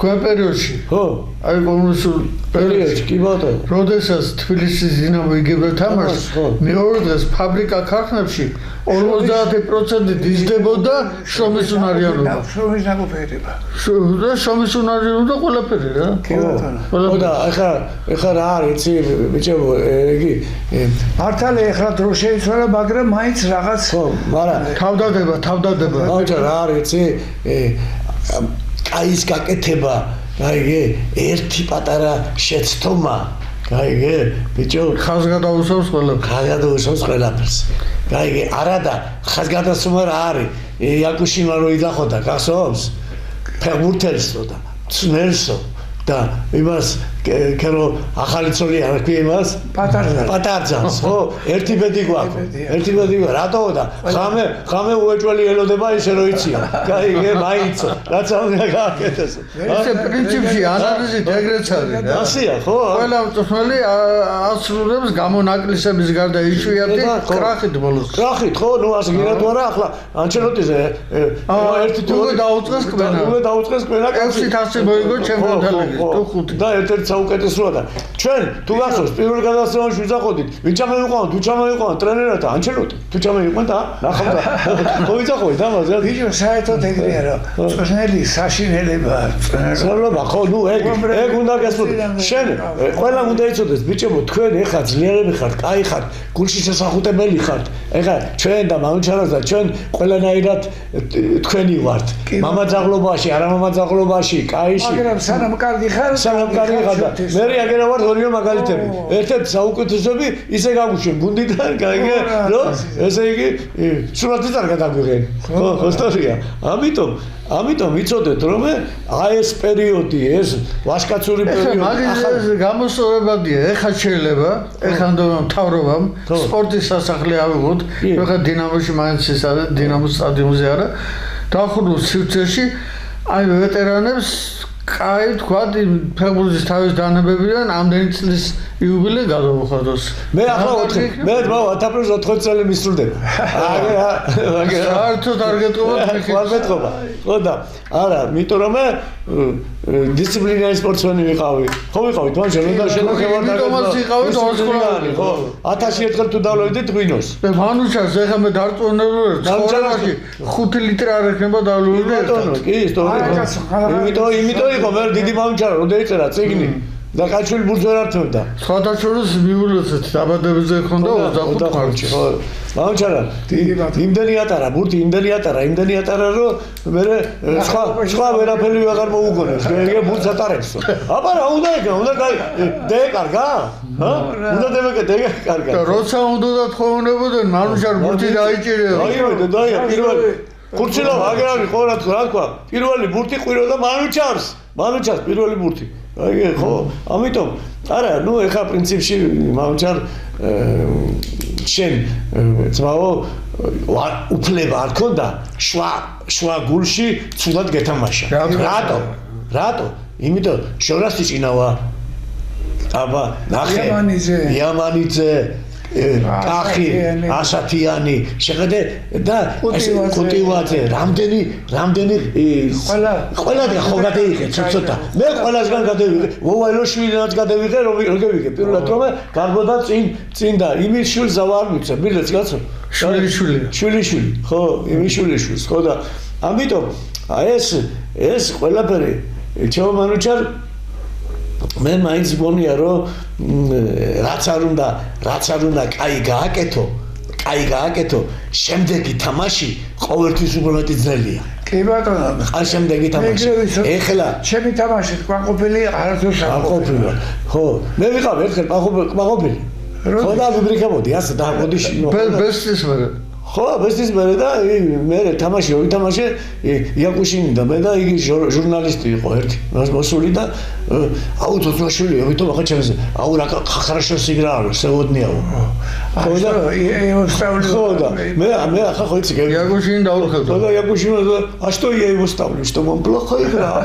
თქვენ პერიოდში ხო აი კომუნისტურ პერიოდში კი ბატონო როდესაც თბილისის დინამო იგებდა თამაშს მეორე დღეს ფაბრიკა ქარხნებში 50% იზრდებოდა შრომის უნარიანობა შრომის ნაკოფიერება შრომის უნარიანობა ყველაფერი რა კი ბატონო ხო და ეხლა რა არის იცი ბიჭებო იგი მართალია ეხლა დრო შეიცვალა მაგრამ მაინც რაღაც ხო მაგრამ თავდადება ბიჭო რა არის იცი კაის გაკეთება გაიგე ერთი პატარა შეცდომა გაიგე ბიჭო ხაზგადაუსავს ყველაფერს გაიგე არადა ხაზგადასვლა რა არის იაკუშინმა რო იდახოდა გახსოვს ფეხბურთელსო და ცნერსო და იმას კერო ახალი ცოლი არ ქვია იმას პატარძანს ხო ერთი ბედი გვაქვს რატო და ხამე უეჭველი ელოდება ისე რო იციან გაიგე მაინც რაც უნდა გააკეთოს ესე პრინციპში ანალიზით ეგრეც არის რა ასია ხო ყველა მწვრთნელი ასრულებს გამონაკლისების გარდა იშვიათი კრახით ბოლოს კრახით ხო ნუ ასე გინდა თუ არა ახლა ანჩელოტიზე ერთი თუ უკვე დაუწყეს კვენა 600 მოიგო ჩემპიონთა ლიგის თუ 5 და ერთ-ერთი საუკეთესოა და ჩვენ თუ გახსოვს პირველ გადასვლაში ვიძახოდით ვინ ჩამოიყვანოთ ტრენერად ანჩელოტი თუ ჩამოიყვანთ და ნახავდა ხო ვიძახოდით ამაზე ბიჭო საერთოდ ეგრეა რომ წვნელი საშინელება ტრენერობა ხო ნუ ეგ უნდა გასწორდეს შენ ყველა უნდა იცოდეს ბიჭებო თქვენ ეხლა ძლიერები ხართ კაი ხართ გულში შესახუტებელი ხართ ეხლა ჩვენ და მამუჩარას და ჩვენ ყველანაირად თქვენი ვართ მამაძაღლობაში არა მამაძაღლობაში კაიში მაგრამ სანამ კარგი ხარ და მე აგერა ვარ ორივე მაგალითები. ერთ-ერთი საუკეთესოები ისე გაგუშვენ გუნდიდან, გაიგე, რომ ესე იგი სურათიც არ გადაგვიღენ. ხო, სწორია. ამიტომ იცოდეთ რომ აი ეს პერიოდი, ეს ვაჟკაცური პერიოდი ახალ გამოსწორებადია. ეხლა შეიძლება, ეხლა მთავრობამ სპორტის სასახლე ავიღოთ, ეხლა დინამოში მაინც ის არის, დინამოს სტადიონზე არა. დაახუროს სივრცეში აი ვეტერანებს კაი თქვა ფეხბურთის თავის დანებებიდან ამდენი წლის იუბილე გადავუხადოს. მე ახლა 1080 წელი მისრულდება. საერთოდ არ გეტყობა. ხო და არა, იმიტომ რომ დისციპლინარი სპორტსმენი ვიყავი. ხო ვიყავით, მაშინ რომ შენახევარ ვიყავით ორსკოლაში, ხო. 1001 ერთხელ თუ დავლევდით ღვინოს. მე მანუჩას ეხლა მე დარწმუნებული ცხოვრებაში 5 ლიტრი არ ექნება დავლევდი. ბატონო, კი, სწორია. იმიტომ იყო მე დიდი მანუჩარა რომ დაიწერა წიგნი. და კაჩული ბურთს ვერ ართმევდა. სხვადასხვას მიულოცეთ დაბადებაზე ხონდა 25 მარტში. ხო. მამჩარა, იმდენი ატარა, ბურთი იმდენი ატარა, რომ მე სხვა ვერაფერი ვეღარ მოუგონებს. ეგ ბურთს ატარებსო. აბა რა უნდა დაეკარგა? ჰა? უნდა დაეკარგა. და როცა უნდა თხოვნებოდნენ, მანუჩარ ბურთი დაიჭირეო. დაია პირველი კურჩილო აგერ არის ხო რა თქვა? პირველი ბურთი ყვიროდა მანუჩარს პირველი ბურთი. აი ხო, ამიტომ არა, ნუ ეხა პრინციპში მანუჩარ შენ ძმაო უფლება არ ქონდა შვა გულში ცუდად გეთამაშა. რატო? იმიტომ შორასი ჭინავა. აბა ნახე იამანიძე კახი ასათიანი შეხედე და კუტივაძე რამდენი ყველა ხო გადაიღე ცოტა მე ყველასგან გადავიღე ვოვალოშვილიც გადავიღე რომ როგევიღე პირველად რომ გარბოდა წინ და იმის შვილს არ მიცე მილეც კაცო შვილი ხო იმის შვილს ხო და ამიტომ ეს ყველაფერი ჩომანუჩარ მე მაინც გონია რომ რაც არ უნდა კაი გააკეთო შემდეგი თამაში ყოველთვის უფრო მეტი ძნელია კი ბატონო ან შემდეგი თამაში ეხლა ჩემი თამაშით ყვაყოფილი არასდროს არ ყოფილა ხო მე ვიყავ ერთხელ ყვაყოფილი ხო და ვიბრიქებოდი ასე და ბოდიში ბესტის მერე ხო ბესტის მერე და მე თამაში ვითამაშე იაკუშინი და მე და იგი ჟურნალისტი იყო ერთი მოსული და აუ თოთმაშვილი ამიტომ ახლა ჩემს აუ რა хорошо сыграл сегодня ხო და ხო და მე ახლა ხო იცი იაკუშინი დაურხევდა და იაკუშინი а что я его ставлю что он плохо играл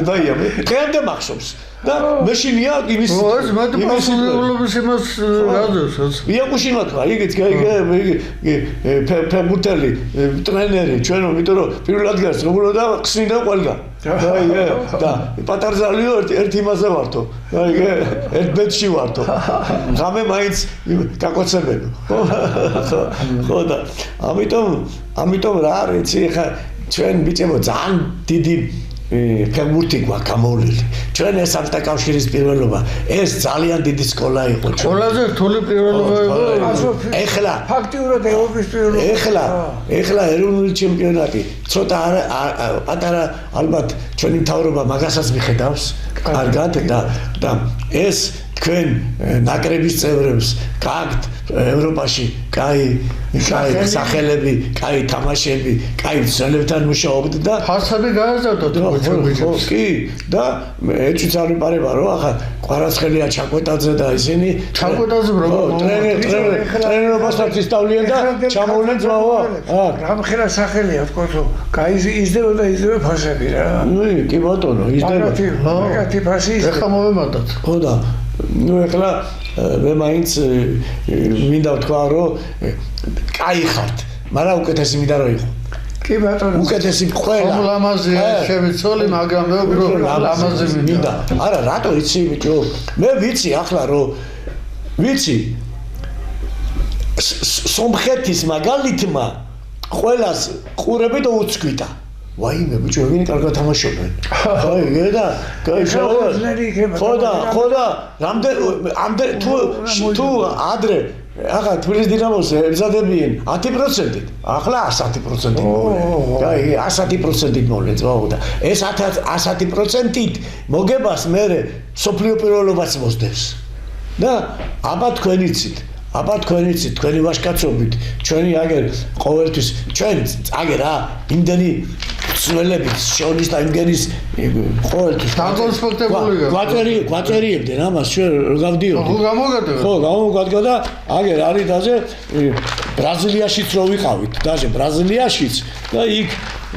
და я კენდე მახსოვს და მეშინია იმის ეს მათ მასულობის იმას რაზეც იაკუშინმა თქვა იგიც ფებუტელი ტრენერი ჩვენო იმიტომ რომ პირველ ადგილას როგორ და ხსნიდა ყველგან და პატარძალიო ერთ იმაზე ვართო ერთ ბედში ვართო ღამე მაინც გაკოცებენო ხო და ამიტომ რა არის ხა ჩვენ ბიჭებო ძალიან დიდი ფეგმურთი გვაქვს გამოვლილი. ჩვენ ეს სამთაკავშირის პირველობა, ეს ძალიან დიდი სკოლა იყო. ყველაზე რთული პირველობა იყო. ეხლა ფაქტიურად ევროპის პირველობა. ეხლა ეროვნული ჩემპიონატი, ცოტა პატარა ალბათ ჩვენი მთავრობა მაგასაც მიხედავს. კარგად და ეს თქვენ ნაკრების წევრებს გაქვთ ევროპაში კაი სახელები, კაი თამაშები, კაი მცველებთან მუშაობთ და ფასები გააზრდოთ ხო კი და ეჭვიც არ ვიპარება რომ ახლა ყვარაცხელია ჩაკვეტაძე და ისინი ჩაკვეტაძე ტრენერობასაც ისწავლიან და ჩამოვლენ ძმაო რამხელა სახელია თქო იზრდება და იზრდება ფასები რა კი ბატონო იზრდება მაგათი ფასი ეხლა მოვემატოთ ხო და ნუ ეხლა მე მაინც მინდა ვთქვა რომ კაი ხართ მაგრამ უკეთესი მინდა რომ იყო კი ბატონო უკეთესი ყველა ლამაზია შემიცოლი მაგრამ მე უფრო ლამაზი მინდა არა რატო იცი ბიჭო მე ვიცი ახლა რომ ვიცი სომხეთის მაგალითმა ყველას ყურები და უცქვიდა ვაიმე ბიჭო ვინ კარგად თამაშობენ აი და ხოდა რამდენ თუ ადრე ახლა თბილისის დინამოს ემზადებიან 10%-ით ახლა 100%-ით მოვლენ აი 100%-ით მოვლენ ძმაო და ეს 100%-ით მოგებას მე სოფლიო პირველობას მოსდევს და აბა თქვენ იცით თქვენი ვაჟკაცობით ჩვენი აგერ ყოველთვის ჩვენ აგერ იმდენი სულელების შონის და იმგენის ყოველთვის დაკონსპექტებული გვაწერიებდნენ ამას ჩვენ გავდიოდი ხო გამოგადგა და აგერ არის დაჟე ბრაზილიაშიც რო ვიყავით დაჟე ბრაზილიაშიც და იქ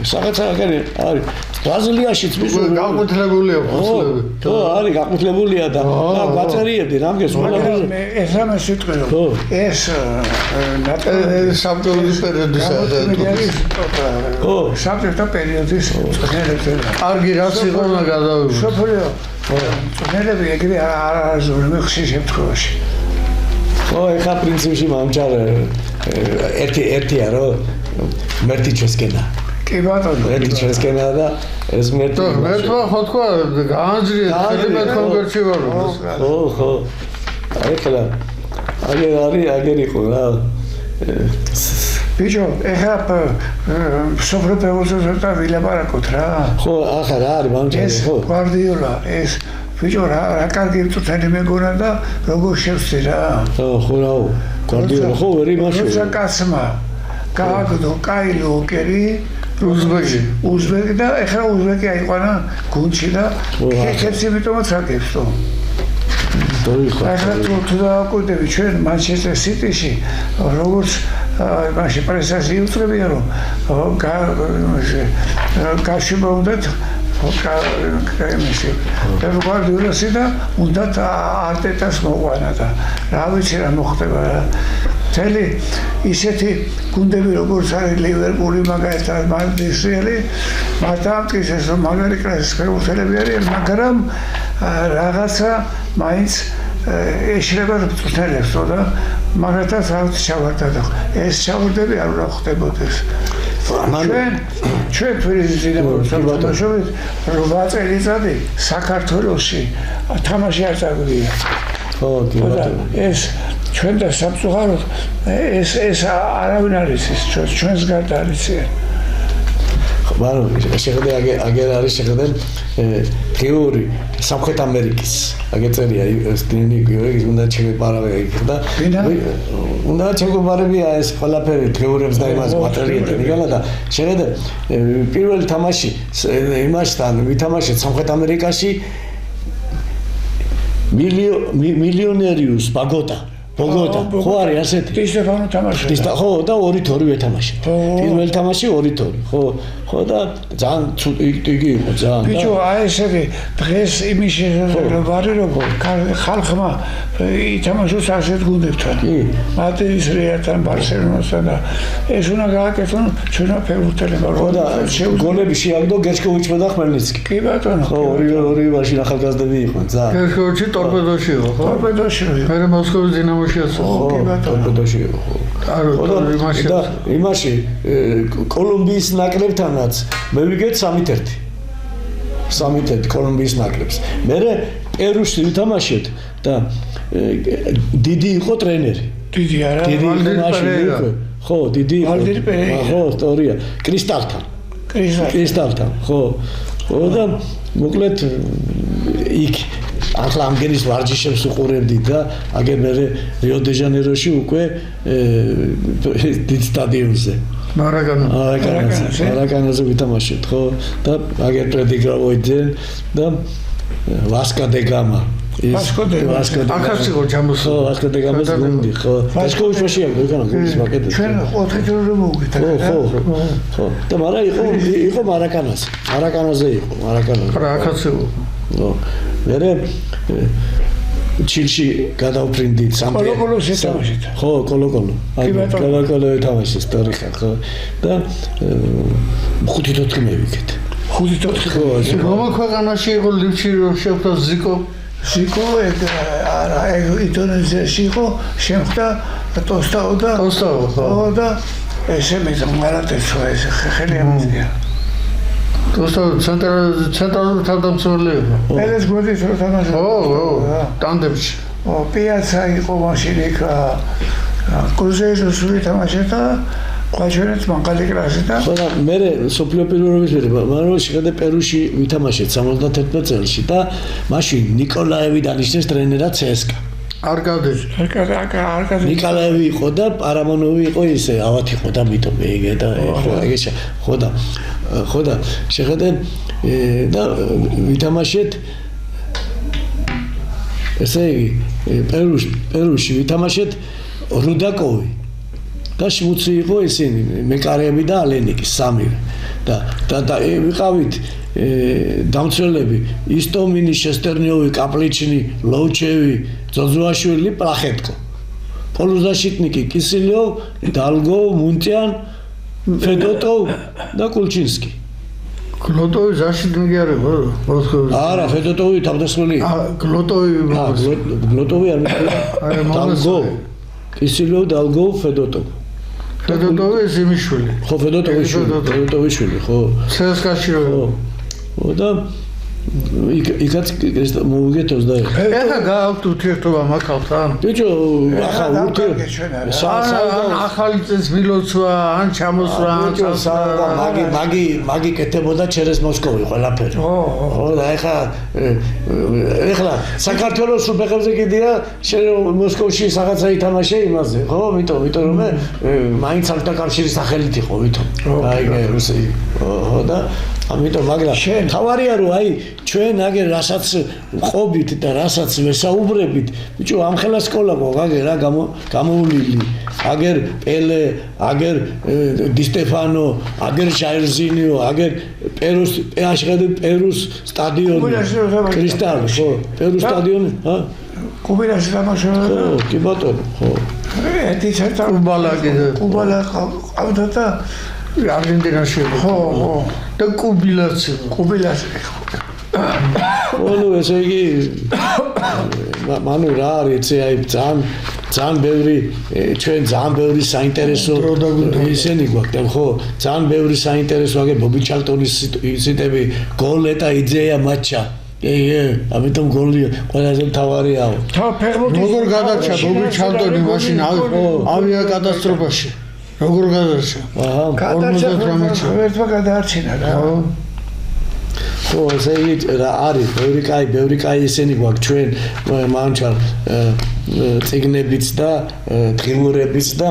საკაცაკენი არის ბრაზილიაშიც გაკუთლებულია ფოსლები ხო არის გაკუთლებულია და გვაწერიებდნენ ამგეს ყველაფერზე მე ეს ამას სიტყვი ეს საბჭოთა პერიოდის ხო საბჭოთა პერიოდის წნელებზე კარგი რაც იყო უნდა გადავიღოთ სოფლიო წნელები ეგრე არ არაზრუნე ხშირ შემთხვევაში ხო ეხა პრინციპში მამჩარ ერთია რომ მერტი ჩვენსკენა კი ბატონო ერთი ჩვენსკენა და ეს მერტო მერტო ხო თქვა გაანძრიეთ ხელმეთ კონგრესივაროს ხო აი ხლა აგერ იყო რა ბიჭო ეხლა სოფრო პეუზოზე ვილაპარაკოთ რა ხო ახლა რა არის მამჩარი ხო გვარდიოლა ეს ბიჭო რა კარგი მწუთენი მეგონა და როგორ შევსდი რა ხო რაო გვარდიოლა ხო ვერი მაშინ როცა კაცმა გააგდო კაილი ოკერი უზბეკი და ეხლა უზბეკი აიყვანა გუნდში და ხეცი მიტომაც აკეთო ახლა თუ დავაკვირდები ჩვენ მანჩესტერ სიტიში როგორც მაშინ პრესას იუწებია რომ გაშვება უნდათ გვარდიოლასი და უნდათ არტეტას მოყვანა და რა ვიცი რა მოხდება რა მთელი ისეთი გუნდები როგორც არის ლივერპული მაგალითად მანჩესტერი მათ ამტკიცეს რომ მაგარი კლასის ფეხბურთელები არიან მაგრამ რაღაცა მაინც ეშრება მწვრთნელებს და მაგათაც არც ჩავარდა და ეს ჩავარდები არ უნდა ხდებოდეს ჩვენ პრეზიდენტი 8 წელიწადი საქართველოში თამაში არ წაგვიდია ხო კი ბატონო ეს ჩვენ და სამწუხაროდ ეს არავინ არ იცის ჩვენს გარდა არ იციან მაგრამ შეხედე აგერ არის შეხედე თეორი სამხრეთ ამერიკის აგეწერია სტინი გიორგის უნდა შეგეპარავია იქ და უნდა შეგეპარავია ეს ყველაფერი თეორიებს და იმას მატერიალები გალა და შეხედე პირველი თამაში იმასთან ვითამაშეთ სამხრეთ ამერიკაში მილიონერიუს ბოგოტა ხო არის ასეთი დისტეფანო თამაშობდა ხო და 2-2 ეთამაშეთ პირველი თამაში 2-2 ხო და ძალიან იგი იყო ძალიან ბიჭო აი ესე დღეს იმის ვარი რომ ხალხმა ითამაშოს ასეთ გუნდებთან მადრიდის რეალთან ბარსელონასთან და ეს უნდა გააკეთონ ჩვენო ფეხბურთელებმა ხო და გოლები შეაგდო გერშკოვიჩმა და ხმელნიცკი კი ბატონო ხო ორი მაშინ ახალგაზრდები იყვნენ ძალიან გერშკოვიჩი ტორპედოში იყო ხო ტორპედოში მე მოსკოვის დინამოში ტორპედოში იყო და იმაში კოლუმბიის ნაკრებთანაც მე ვიგეთ 3-1 კოლუმბიის ნაკრებს მე პერუში ვითამაშეთ და დიდი იყო ტრენერი დიდი არა ხო დიდი ხო სტორია კრისტალთან ხო და მოკლედ იქ ახლა ამგერის ვარჯიშებს უყურებდი და აგერ მე რიო-დე-ჟანეიროში უკვე დიდ სტადიონზე მარაკანაზე ვითამაშეთ ხო და აგერ პრედიგრავოიძენ და ვასკო და გამა ახაც იყო ჯამოს ხო ვასკო და გამას გუნდი ხო ვასკოვიჩი შეაგდო ეკანა გუნდის მაკეტეს ჩვენ 4 ჯერ მოვიდა ხო და მარა იყო მარაკანაზე იყო რა ახაც იყო მე ჩილში გადავფრინდით კოლოკოლოს ეთამაშეთ ხო კოლოკოლო ეთამაშეთ სტორიხა ხო და 5-4 მივიქეთ 5-4 რომ ქვეყანაში იყო ლივჩი რომ შეხვდა ზიკო არა ინდონეზიაში იყო შემხდა ტოსტაო ხო და ესე მეთამარატეცო ეს ხელი ამიზია ტოსტაო ცენტრალური თავდამსხმელი იყო ეს გვერდის რო თამაშობდა ხო ტანდემში პიაცა იყო მაშინ იქ კრუზეიროს ვითამაშებდა ყაჩვენეთ მაღალი კლასი და ხო და მე სოფლიო პირველობის მაგრამ შეხედე პერუში ვითამაშეთ 71 წელში და მაშინ ნიკოლაევი დანიშნეს ტრენერად CSKA არკადე ნიკოლაევი იყო და პარამონოვი იყო ისე ავათ იყო და მიტომ ეგე და ხო და შეხედე და ვითამაშეთ ესე იგი პერუში ვითამაშეთ რუდაკოვი და შმუცი იყო ისინი მეკარეები და ალენიკი სამივე და ვიყავით დამცველები ისტომინი, შესტერნიოვი, კაპლიჩინი, ლოვჩევი, ძოძუაშვილი, პლახეტკო პოლუზაშიტნიკი, კისილიოვ, დალგოვ, მუნტიან, ფედოტოვ და კულჩინსკი გლოტოვი ზაშიტნიკი არ იყო მოსკოვის არა ფედოტოვი თავდასხმელი გლოტოვი დალგოვ კისილიოვ, დალგოვ, ფედოტოვ ფედოტოვის იმიშვილი. ხო, ფედოტოviშვილი, ხო. ცესკაში რო. ხო და იქაც მოვიგეთ 21. ეხლა გააქვთ ურთიერთობა მაქალთან? ბიჭო, ახლა ურთიერთობა. ახალი წელს მილოცვა, ან ჩამოსვლა, ან მაგი კეთებოდა ჩერეს მოსკოვი ყველაფერი. ხო და ეხლა საქართველოს ფეხებზე კიდია მოსკოვში რაღაცა ითამაშე იმაზე, ხო? იმიტომ რომ მაინც ალთა კავშირის სახელით იყო ვითომ. აი რუსი. ხო და ამიტომ მაგრამ თავარია რომ აი ჩვენ აგერ რასაც ყოფით და რასაც ვესაუბრებით ბიჭო ამ ხელა სკოლა გოგ აგერ რა გამოვლილი აგერ პელე აგერ დი სტეფანო აგერ ჟაირზინიო აგერ პერუს სტადიონი კრისტალი ხო პერუს სტადიონი ჰა კუბილაში თამაშობდა ხო კი ბატონო ხო ერთი ცერტა კუბალა ყავდა და არგენტინაში ხო და კუბილაში ანუ ესე იგი მანუ რა არის აი ძალიან ბევრი ჩვენ ძალიან ბევრი საინტერესო ისენი გვაქვს ხო ძალიან ბევრი საინტერესო აგერ ბობი ჩალტონის ისიტები გოლეტა იძეა მატჩა ამიტომ გოლი ყველაზე მთავარიაო როგორ გადარჩა ბობი ჩალტონი მაშინ ავიაკატასტროფაში როგორ გადარჩა? ერთმა გადაარჩინა რა. ხო, ესე იგი რა არის, ბევრი კაი ისენი გვაქვს ჩვენ მანჩარ წიგნებიც და დღიურებიც და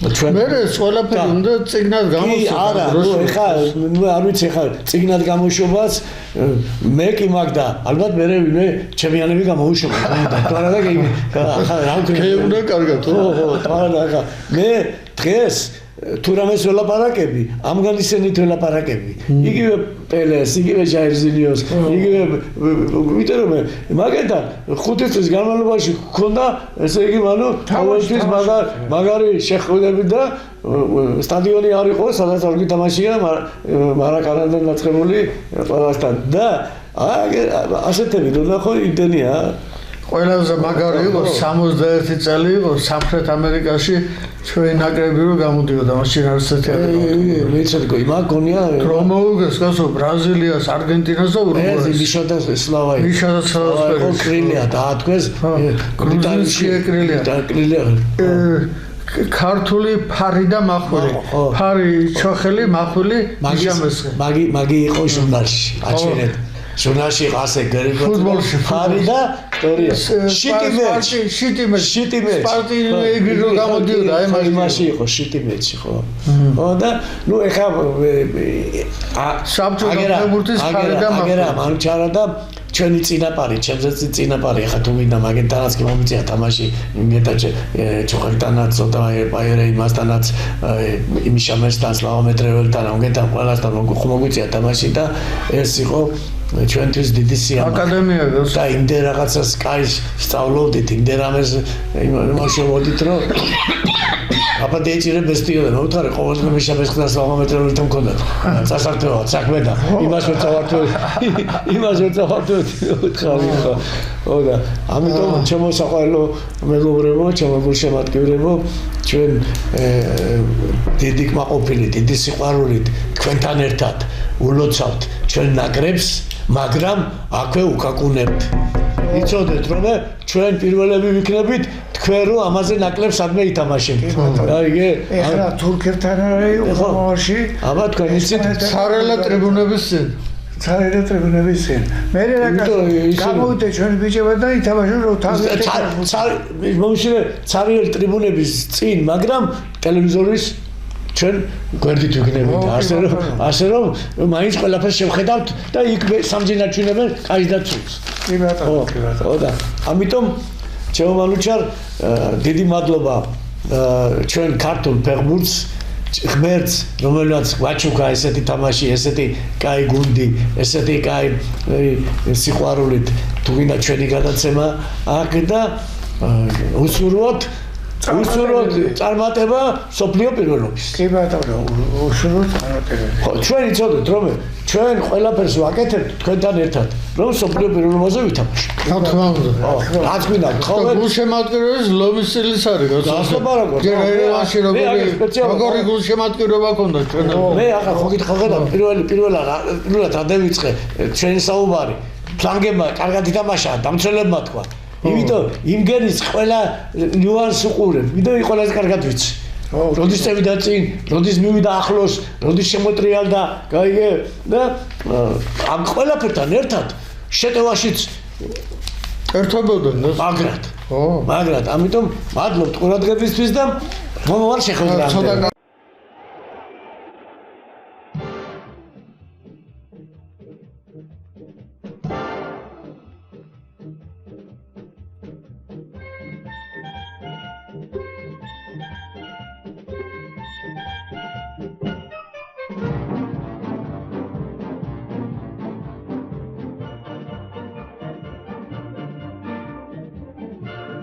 ჩვენ მე ყველაფერი უნდა წიგნად გამოსვა. არა, ეხლა არ ვიცი ეხლა წიგნად გამოშვებას მე კი მაგდა, ალბათ მე ჩემიანები გამოუშვება. თორე და რა ვქნა უნდა კარგად. ხო, ახლა მე დღეს თუ რამეს ველაპარაკები, ამგან ისენით ველაპარაკები. იგივე პელეს, იგივე ჟაირზინიოს, იგივე ვიტყვი რომ მაგეთან 5 წლის განმავლობაში გქონდა, ესე იგი, ანუ თავისთვის მაგარი შეხვედრები და სტადიონი არ იყო, სადაც არ გითამაშია, მარაკანიდან დაწყებული ყველასთან და ასეთები რო ნახო იმდენია ყველაზე მაგარი იყო 61 წელი იყო სამხრეთ ამერიკაში ჩვენი ნაკრები რო გამოდიოდა მაშინ არ ესეთი ვიცოდი იმან გონია რომ მოუგეს გასო ბრაზილიას არგენტინას და ურუგვაის მიშოდა სლავაი მიშოდა სლავაი კრილია დაათქვეს გრუზიაში ეკრილია და კრილია ქართული ფარი და მახვილი ფარი ჩოხელი მახვილი იშამესხე მაგი იყო ჟურნალში აჩვენეთ ჟურნალში ყასე გერიგო ფუტბოლში ფარი და ისტორია შიტი მეჩ სპარტინო ეგრო გამოდიოდა აი მასში იყო შიტი მეჩი ხო ხო და ნუ ეხა საბჭოთა ფეხბურთის ფარი და მაგერა მანჩარა და ჩვენი წინაპარი ჩემზეც წინაპარი ეხა თუ მინდა მაგენთანაც კი მომიწია თამაში იმედა ჩოხელთანაც ცოტა პაიერე იმასთანაც იმიშამესთან სლავომეტრეველთან ამგენთან ყველასთან მოგვიწია თამაში და ეს იყო ჩვენთვის დიდი სიამაყე აკადემია და იმდენ რაღაცას კაი სწავლობდით იმდენ რამეს იმაშოვოდით რომ აპატეჭირე ბესტიოდა მოუთხარი ყოველდღე მიშამესთან სლავომეტრეველთან მქონდა წასართევა საქმე და იმას ვეწავართვეთ უთხარი ხო და ამიტომ ჩემო საყვარელო მეგობრებო ჩემო გულშემატკივრებო ჩვენ დიდი კმაყოფილი დიდი სიყვარულით თქვენთან ერთად ულოცავთ ჩვენ ნაკრებს მაგრამ აქვე უკაკუნებთ იცოდეთ რომ ჩვენ პირველები ვიქნებით თქვენ რომ ამაზე ნაკლებს სადმე ითამაშებთ აიგე ეხლა თურქებთან არის უხმოვაში აბა თქვენ იცით ცარელა ტრიბუნების წინ მე რა გამოვიდე ჩვენ ბიჭებად და ითამაშო რომ მომშილე ცარიელ ტრიბუნების წინ მაგრამ ტელევიზორის ჩვენ გვერდით ვიგნებით ასე რომ მაინც ყველაფერს შევხედავთ და იქ სამჯერ აჩვენებენ კაის და ცუდს კი ბატონო ხო და ამიტომ ჩემო მანუჩარ დიდი მადლობა ჩვენ ქართულ ფეხბურთს ღმერთს რომელსაც ვაჩუქა ესეთი თამაში ესეთი კაი გუნდი ესეთი კაი სიყვარულით თუ გინდა ჩვენი გადაცემა აქ და უსურვოთ უშუალოდ წარმატება სოფლიო პირველობის. კი ბატონო, უშუალოდ წარმატება. ხო, ჩვენ იცოდეთ რომ ჩვენ ყველაფერს ვაკეთებთ თქვენთან ერთად, რომ სოფლიო პირველობაზე ვითამაშოთ. რა თქმა უნდა. რაც გვინდა გთხოვეთ. გულშემატკივრების ლობის სტილის არის, გასწრება როგორ? ჯერ ერევანში როგორი გულშემატკივრობა ქონდა ჩვენ. მე ახლა ხო გითხოვდა პირველად რა დავიწყე ჩვენი საუბარი. ფლანგებმა კარგად ითამაშა, დამცველებმა თქვა. იმიტომ იმგენის ყველა ნიუანსი უყურებ, იმიტომ ის ყველაზე კარგად ვიცი. როდის წევიდა წინ, როდის მივიდა ახლოს, როდის შემოტრიალდა, გაიგე? და ამ ყველაფერთან ერთად შეტევაშიც ერთობოდნენ და მაგრად. ამიტომ მადლობთ ყურადღებისთვის და მომავალ შეხვედრამდე.